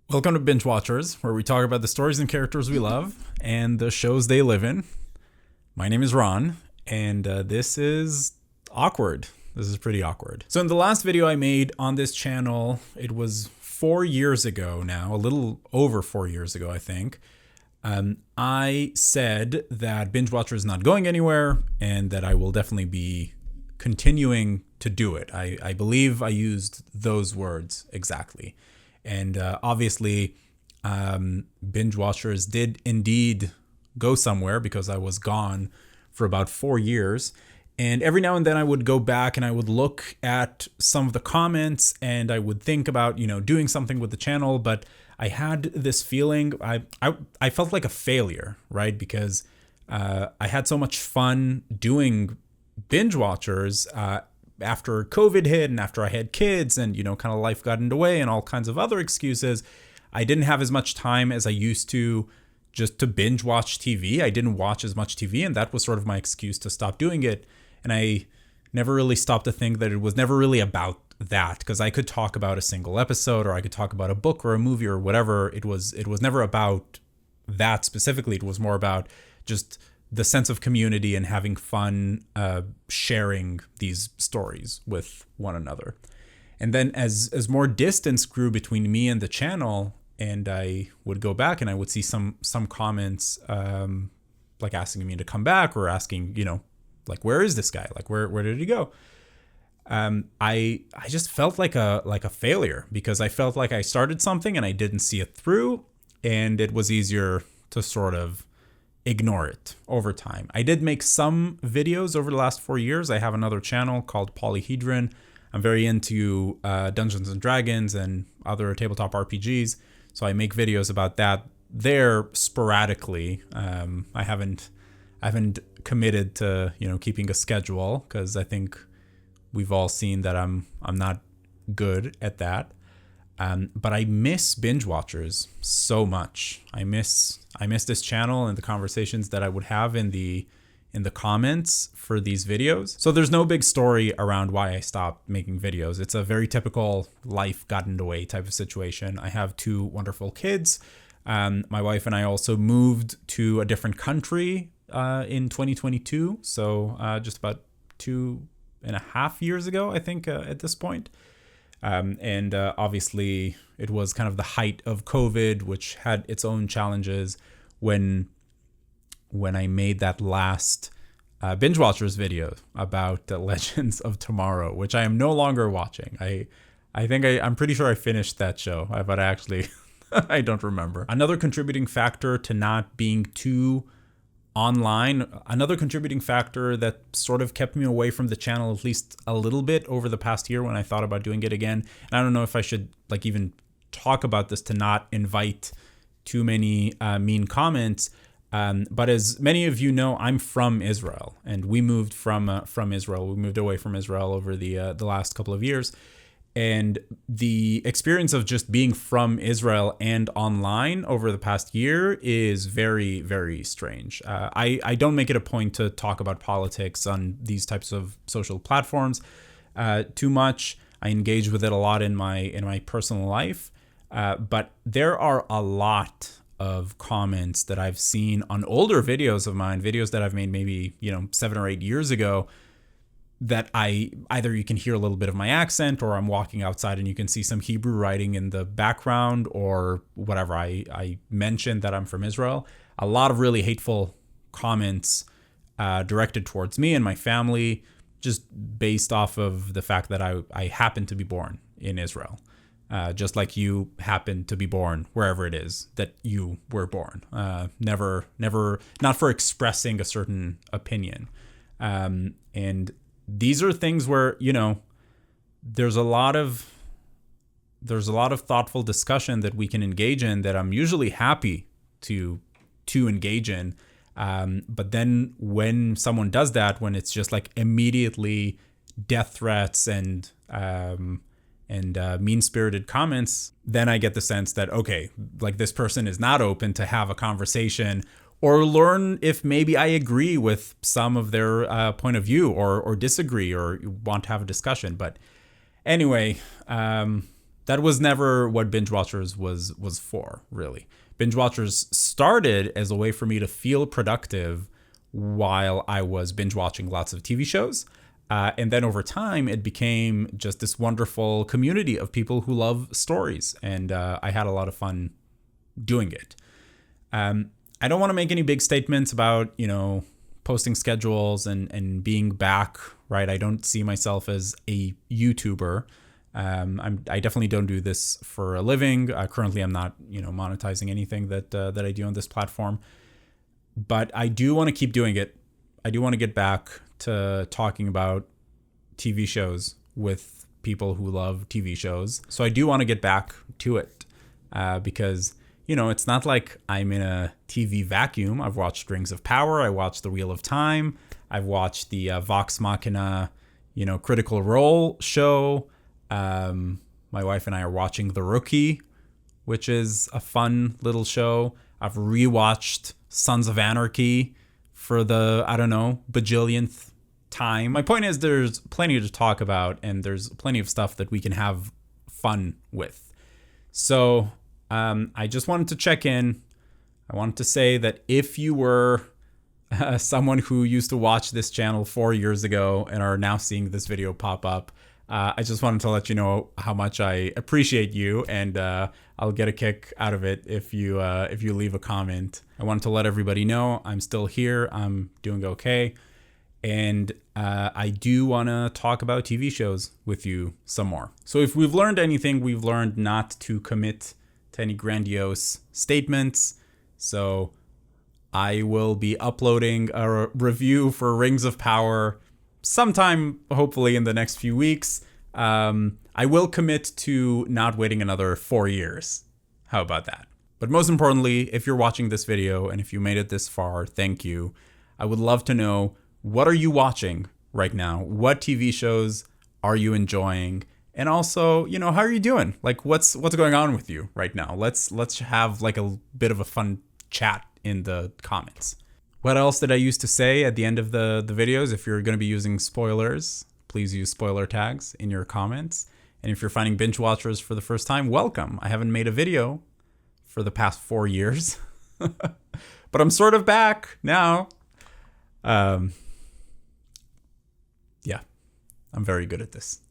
Welcome to Binge Watchers, where we talk about the stories and characters we love and the shows they live in. My name is Ron, and this is awkward. This is pretty awkward. So in the last video I made on this channel, it was 4 years ago now, a little over 4 years ago, I think. I said that Binge Watchers is not going anywhere and that I will definitely be continuing to do it. I believe I used those words exactly. And obviously, Binge Watchers did indeed go somewhere because I was gone for about 4 years. And every now and then I would go back and I would look at some of the comments and I would think about, doing something with the channel. But I had this feeling, I felt like a failure, right? Because I had so much fun doing Binge Watchers after COVID hit and after I had kids and, kind of life got in the way and all kinds of other excuses. I didn't have as much time as I used to just to binge watch TV. I didn't watch as much TV, and that was sort of my excuse to stop doing it. And I never really stopped to think that it was never really about that, because I could talk about a single episode or I could talk about a book or a movie or whatever. It was never about that specifically. It was more about just the sense of community and having fun sharing these stories with one another. And then as more distance grew between me and the channel, and I would go back and I would see some comments like asking me to come back or asking, like, where is this guy? Like, where did he go? I just felt like a failure, because I felt like I started something and I didn't see it through, and it was easier to sort of ignore it over time. I did make some videos over the last 4 years. I have another channel called Polyhedron. I'm very into Dungeons and Dragons and other tabletop RPGs, so I make videos about that there sporadically. I haven't committed to keeping a schedule, because I think we've all seen that I'm not good at that. But I miss Binge Watchers so much. I miss this channel and the conversations that I would have in the comments for these videos. So there's no big story around why I stopped making videos. It's a very typical life got in the way type of situation. I have 2 wonderful kids. My wife and I also moved to a different country in 2022. So just about 2.5 years ago, I think, at this point. And obviously it was kind of the height of COVID, which had its own challenges when I made that last Binge Watchers video about Legends of Tomorrow, which I am no longer watching. I'm pretty sure I finished that show, but I actually, I don't remember. Another contributing factor to not being too online, another contributing factor that sort of kept me away from the channel at least a little bit over the past year when I thought about doing it again. And I don't know if I should even talk about this to not invite too many mean comments. But as many of you know, I'm from Israel, and we moved from Israel. We moved away from Israel over the last couple of years. And the experience of just being from Israel and online over the past year is very, very strange. I don't make it a point to talk about politics on these types of social platforms too much. I engage with it a lot in my personal life. But there are a lot of comments that I've seen on older videos of mine, videos that I've made maybe 7 or 8 years ago, that either you can hear a little bit of my accent, or I'm walking outside and you can see some Hebrew writing in the background, or whatever. I mentioned that I'm from Israel. A lot of really hateful comments directed towards me and my family, just based off of the fact that I happen to be born in Israel. Just like you happen to be born wherever it is that you were born. Never, not for expressing a certain opinion. And these are things where, there's a lot of thoughtful discussion that we can engage in that I'm usually happy to engage in. But then when someone does that, when it's just like immediately death threats and mean-spirited comments, then I get the sense that, okay, like this person is not open to have a conversation or learn if maybe I agree with some of their point of view, or disagree, or want to have a discussion. But anyway, that was never what Binge Watchers was for, really. Binge Watchers started as a way for me to feel productive while I was binge watching lots of TV shows. And then over time, it became just this wonderful community of people who love stories. And I had a lot of fun doing it. I don't want to make any big statements about, posting schedules and being back, right? I don't see myself as a YouTuber. I definitely don't do this for a living. Currently, I'm not, monetizing anything that I do on this platform. But I do want to keep doing it. I do want to get back to talking about TV shows with people who love TV shows. So I do want to get back to it because, it's not like I'm in a TV vacuum. I've watched Rings of Power. I watched The Wheel of Time. I've watched the Vox Machina, Critical Role show. My wife and I are watching The Rookie, which is a fun little show. I've rewatched Sons of Anarchy for the, bajillionth time. My point is there's plenty to talk about and there's plenty of stuff that we can have fun with. So I just wanted to check in. I wanted to say that if you were someone who used to watch this channel 4 years ago and are now seeing this video pop up, I just wanted to let you know how much I appreciate you, and I'll get a kick out of it if you leave a comment. I wanted to let everybody know I'm still here. I'm doing okay. And I do want to talk about TV shows with you some more. So if we've learned anything, we've learned not to commit to any grandiose statements. So I will be uploading a review for Rings of Power sometime, hopefully in the next few weeks. I will commit to not waiting another 4 years. How about that? But most importantly, if you're watching this video and if you made it this far, thank you. I would love to know, what are you watching right now? What TV shows are you enjoying? And also, how are you doing? Like, what's going on with you right now? Let's have like a bit of a fun chat in the comments. What else did I used to say at the end of the videos? If you're going to be using spoilers, please use spoiler tags in your comments. And if you're finding Binge Watchers for the first time, welcome. I haven't made a video for the past 4 years, but I'm sort of back now. Yeah, I'm very good at this.